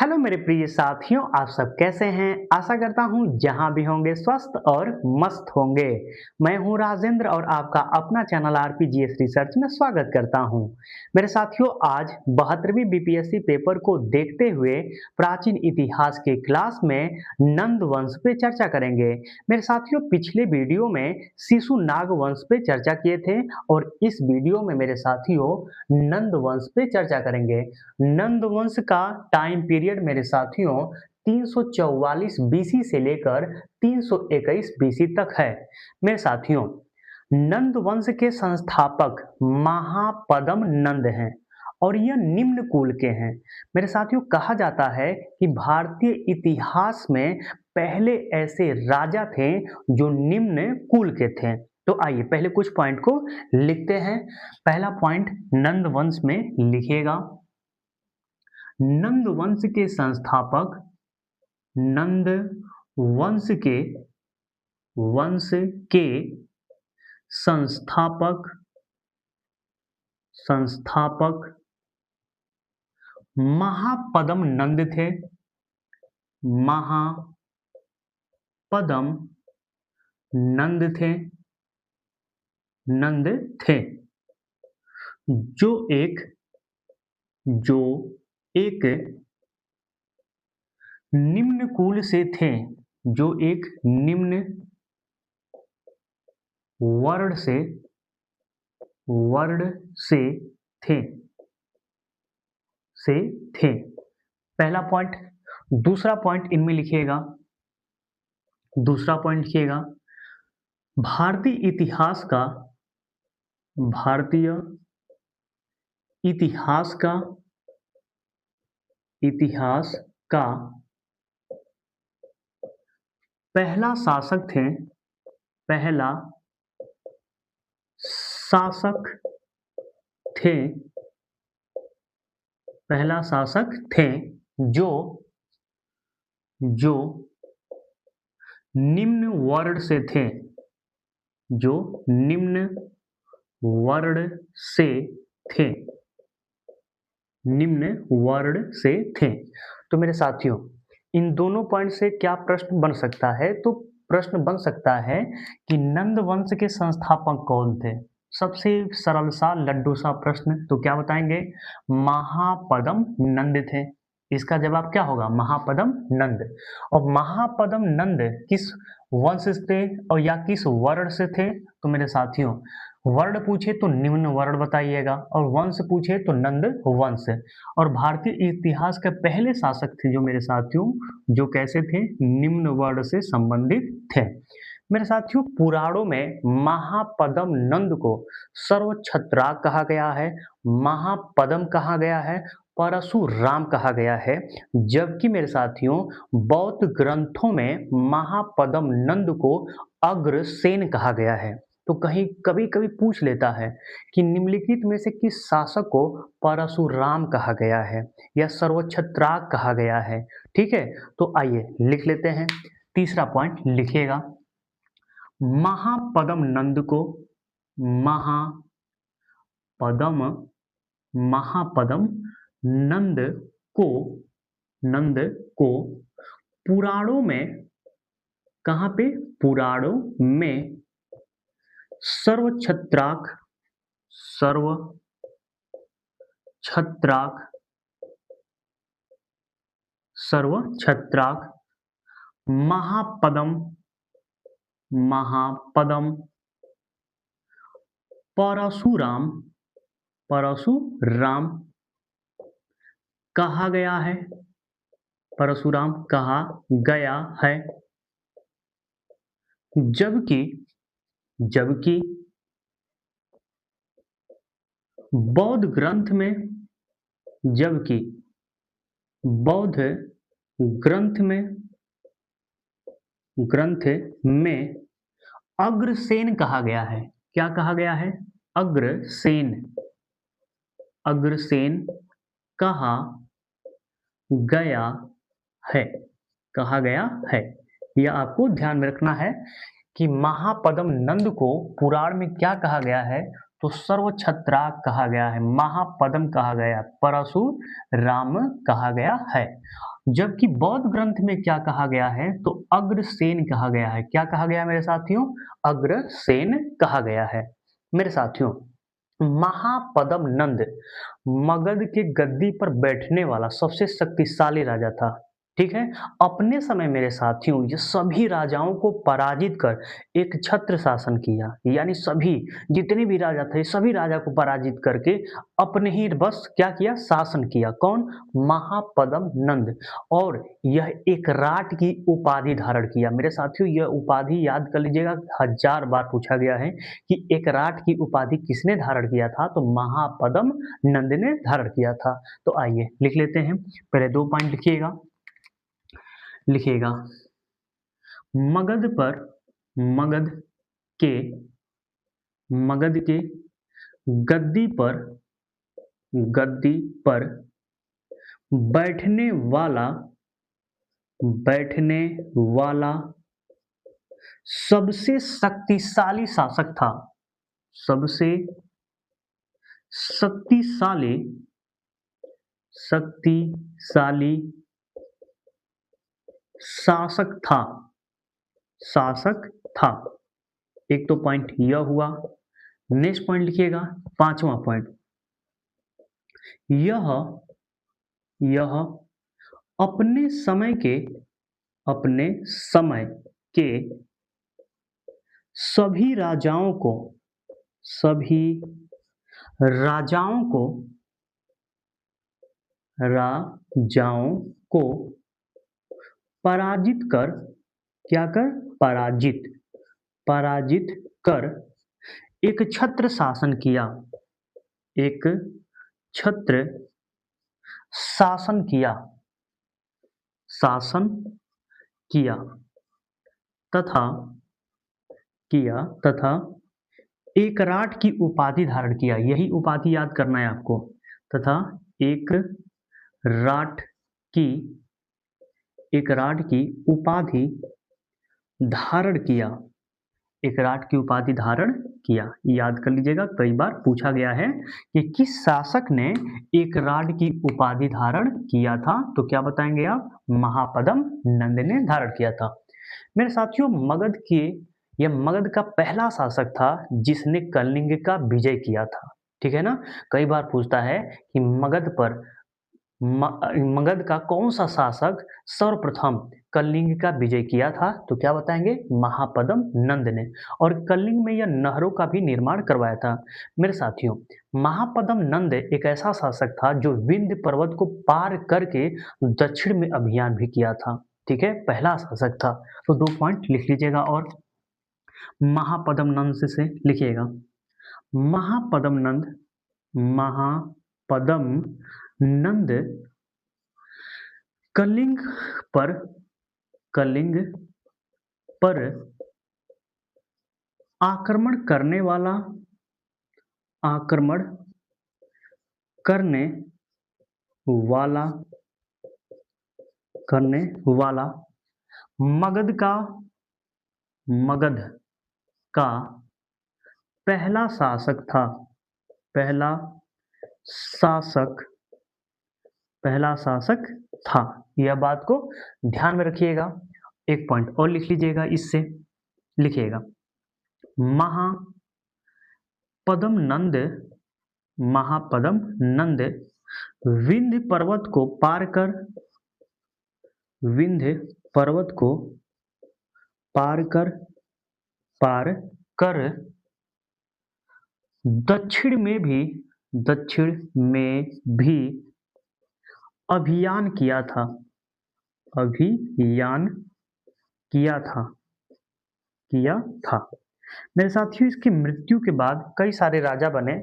Hello मेरे प्रिय साथियों, आप सब कैसे हैं? आशा करता हूँ जहाँ भी होंगे स्वस्थ और मस्त होंगे। मैं हूँ राजेंद्र और आपका अपना चैनल आरपीजीएस रिसर्च में स्वागत करता हूँ। मेरे साथियों, आज 72वीं बीपीएससी पेपर को देखते हुए प्राचीन इतिहास के क्लास में नंद वंश पे चर्चा करेंगे। मेरे साथियों, पिछले वीडियो में शिशु नाग वंश पे चर्चा किए थे और इस वीडियो में मेरे साथियों नंद वंश पे चर्चा करेंगे। नंद वंश का टाइम पीरियड मेरे साथियों 344 बीसी से लेकर 321 बीसी तक है। मेरे साथियों, नंद वंश के संस्थापक महापद्म नंद हैं और यह निम्न कुल के हैं। मेरे साथियों, कहा जाता है कि भारतीय इतिहास में पहले ऐसे राजा थे जो निम्न कुल के थे। तो आइए पहले कुछ पॉइंट को लिखते हैं। पहला पॉइंट नंद वंश में लिखिएगा। नंद वंश के संस्थापक नंद वंश के वंश के संस्थापक संस्थापक महापद्म नंद थे। महापद्म नंद थे नंद थे जो एक निम्न कुल से थे, जो एक निम्न वर्ण से थे पहला पॉइंट। दूसरा पॉइंट इनमें लिखिएगा। दूसरा पॉइंट लिखिएगा, भारतीय इतिहास का पहला शासक थे पहला शासक थे जो निम्न वर्ण से थे, जो निम्न वर्ण से थे निम्न वर्ण से थे। तो मेरे साथियों, इन दोनों पॉइंट से क्या प्रश्न बन सकता है? तो प्रश्न बन सकता है कि नंद वंश के संस्थापक कौन थे। सबसे सरल सा लड्डू सा प्रश्न, तो क्या बताएंगे? महापद्म नंद थे। इसका जवाब क्या होगा? महापद्म नंद। और महापद्म नंद किस वंश से थे और या किस वर्ण से थे? तो मेरे साथियों, वर्ण पूछे तो निम्न वर्ण बताइएगा और वंश पूछे तो नंद वंश। और भारतीय इतिहास के पहले शासक थे जो मेरे साथियों, जो कैसे थे? निम्न वर्ण से संबंधित थे। मेरे साथियों, पुराणों में महापद्म नंद को सर्वछत्राक कहा गया है, महापद्म कहा गया है, परशुराम कहा गया है। जबकि मेरे साथियों, बौद्ध ग्रंथों में महापद्म नंद को अग्रसेन कहा गया है। तो कहीं कभी कभी पूछ लेता है कि निम्नलिखित में से किस शासक को परशुराम कहा गया है या सर्वछत्राक कहा गया है। ठीक है, तो आइए लिख लेते हैं। तीसरा पॉइंट लिखिएगा, महापद्म नंद को महापद्म नंद को पुराणों में, कहाँ पे? पुराणों में सर्वछत्राक महापद्म परशुराम कहा गया है। परशुराम कहा गया है। जबकि बौद्ध ग्रंथ में अग्रसेन कहा गया है। क्या कहा गया है? अग्रसेन कहा गया है। यह आपको ध्यान में रखना है कि महापद्म नंद को पुराण में क्या कहा गया है? तो सर्वछत्राक कहा गया है, महापद्म कहा गया, परशुराम कहा गया है। जबकि बौद्ध ग्रंथ में क्या कहा गया है, तो अग्रसेन कहा गया है। क्या कहा गया मेरे साथियों? अग्रसेन कहा गया है। मेरे साथियों, महापद्म नंद मगध के गद्दी पर बैठने वाला सबसे शक्तिशाली राजा था। ठीक है, अपने समय मेरे साथियों ये सभी राजाओं को पराजित कर एक छत्र शासन किया, यानी सभी जितने भी राजा थे सभी राजा को पराजित करके अपने ही बस क्या किया, शासन किया। कौन? महापद्म नंद। और यह एक राट की उपाधि धारण किया। मेरे साथियों यह उपाधि याद कर लीजिएगा, 1000 बार पूछा गया है कि एक राट की उपाधि किसने धारण किया था, तो महापद्म नंद ने धारण किया था। तो आइए लिख लेते हैं, पहले 2 पॉइंट लिखिएगा। मगध पर मगध के गद्दी पर बैठने वाला सबसे शक्तिशाली शासक था। सबसे शक्तिशाली शासक था। एक तो पॉइंट यह हुआ। नेक्स्ट पॉइंट लिखिएगा, 5वां पॉइंट। यह अपने समय के सभी राजाओं को पराजित कर, क्या कर? पराजित कर एक छत्र शासन किया। एक छत्र शासन किया तथा एक राट की उपाधि धारण किया। यही उपाधि याद करना है आपको। तथा एक राट की उपाधि धारण किया। याद कर लीजिएगा, कई बार पूछा गया है कि किस शासक ने एक राट की उपाधि धारण किया था, तो क्या बताएंगे आप? महापद्म नंद ने धारण किया था। मेरे साथियों, मगध का पहला शासक था जिसने कलिंग का विजय किया था। ठीक है ना, कई बार पूछता है कि मगध का कौन सा शासक सर्वप्रथम कलिंग का विजय किया था, तो क्या बताएंगे? महापद्म नंद ने। और कलिंग में यह नहरों का भी निर्माण करवाया था। मेरे साथियों, महापद्म नंद एक ऐसा शासक था जो विंध्य पर्वत को पार करके दक्षिण में अभियान भी किया था। ठीक है, पहला शासक था। तो 2 पॉइंट लिख लीजिएगा और महापद्म नंद से लिखिएगा। महापद्म नंद कलिंग पर आक्रमण करने वाला मगध का पहला शासक था। यह बात को ध्यान में रखिएगा। एक पॉइंट और लिख लीजिएगा, इससे लिखिएगा, महापद्म नंद विंध्य पर्वत को पार कर दक्षिण में भी अभियान किया था। मेरे साथियों, इसकी मृत्यु के बाद कई सारे राजा बने,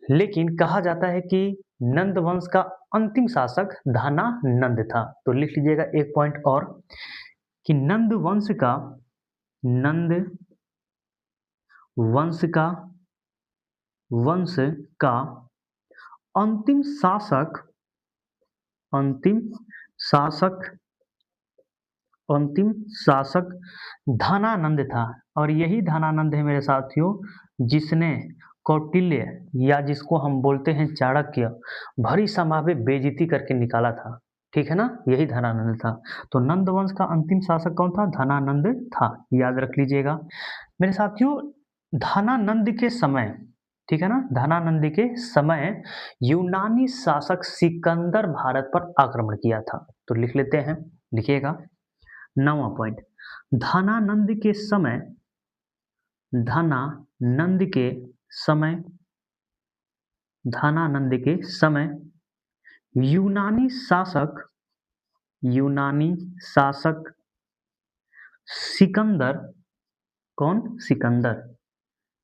लेकिन कहा जाता है कि नंद वंश का अंतिम शासक धनानंद था। तो लिख लीजिएगा एक पॉइंट और कि नंद वंश का अंतिम शासक धनानंद था। और यही धनानंद है मेरे साथियों जिसने कौटिल्य, या जिसको हम बोलते हैं चाणक्य, भरी सभा में बेइज्जती करके निकाला था। ठीक है ना, यही धनानंद था। तो नंद वंश का अंतिम शासक कौन था? धनानंद था, याद रख लीजिएगा मेरे साथियों। धनानंद के समय, ठीक है ना, धनानंद के समय यूनानी शासक सिकंदर भारत पर आक्रमण किया था। तो लिख लेते हैं, लिखिएगा 9वां पॉइंट। धनानंद के समय, धनानंद के समय, धनानंद के समय यूनानी शासक, यूनानी शासक सिकंदर, कौन? सिकंदर,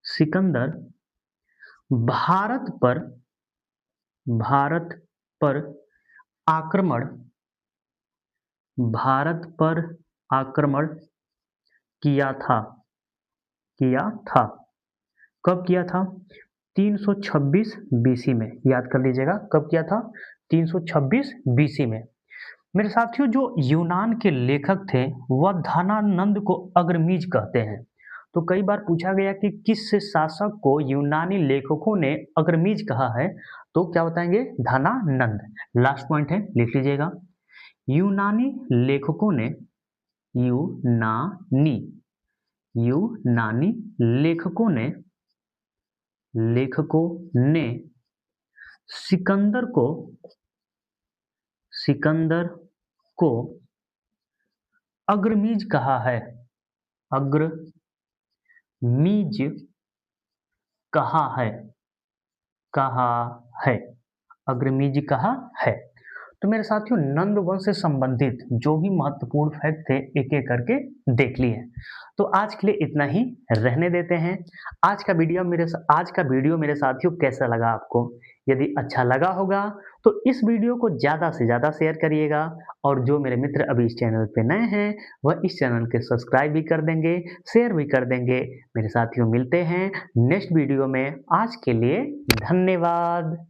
सिकंदर भारत पर, भारत पर आक्रमण, भारत पर आक्रमण किया था, किया था। कब किया था? 326 बीसी में, याद कर लीजिएगा कब किया था? 326 बीसी में। मेरे साथियों जो यूनान के लेखक थे वह धनानंद को अग्रमीज कहते हैं। तो कई बार पूछा गया कि किस शासक को यूनानी लेखकों ने अग्रमीज कहा है, तो क्या बताएंगे? धनानंद। लास्ट पॉइंट है, लिख लीजिएगा। यूनानी लेखकों ने, यूनानी, यूनानी लेखकों ने, लेखकों ने सिकंदर को, सिकंदर को अग्रमीज कहा है, अग्रमीज कहा है, कहा है, अग्रमीज कहा है। तो मेरे साथियों नंद वंश से संबंधित जो भी महत्वपूर्ण फैक्ट थे एक एक करके देख लिए। तो आज के लिए इतना ही रहने देते हैं। आज का वीडियो मेरे साथियों कैसा लगा आपको? यदि अच्छा लगा होगा तो इस वीडियो को ज़्यादा से ज़्यादा शेयर करिएगा, और जो मेरे मित्र अभी इस चैनल पे नए हैं वह इस चैनल के सब्सक्राइब भी कर देंगे, शेयर भी कर देंगे। मेरे साथियों मिलते हैं नेक्स्ट वीडियो में। आज के लिए धन्यवाद।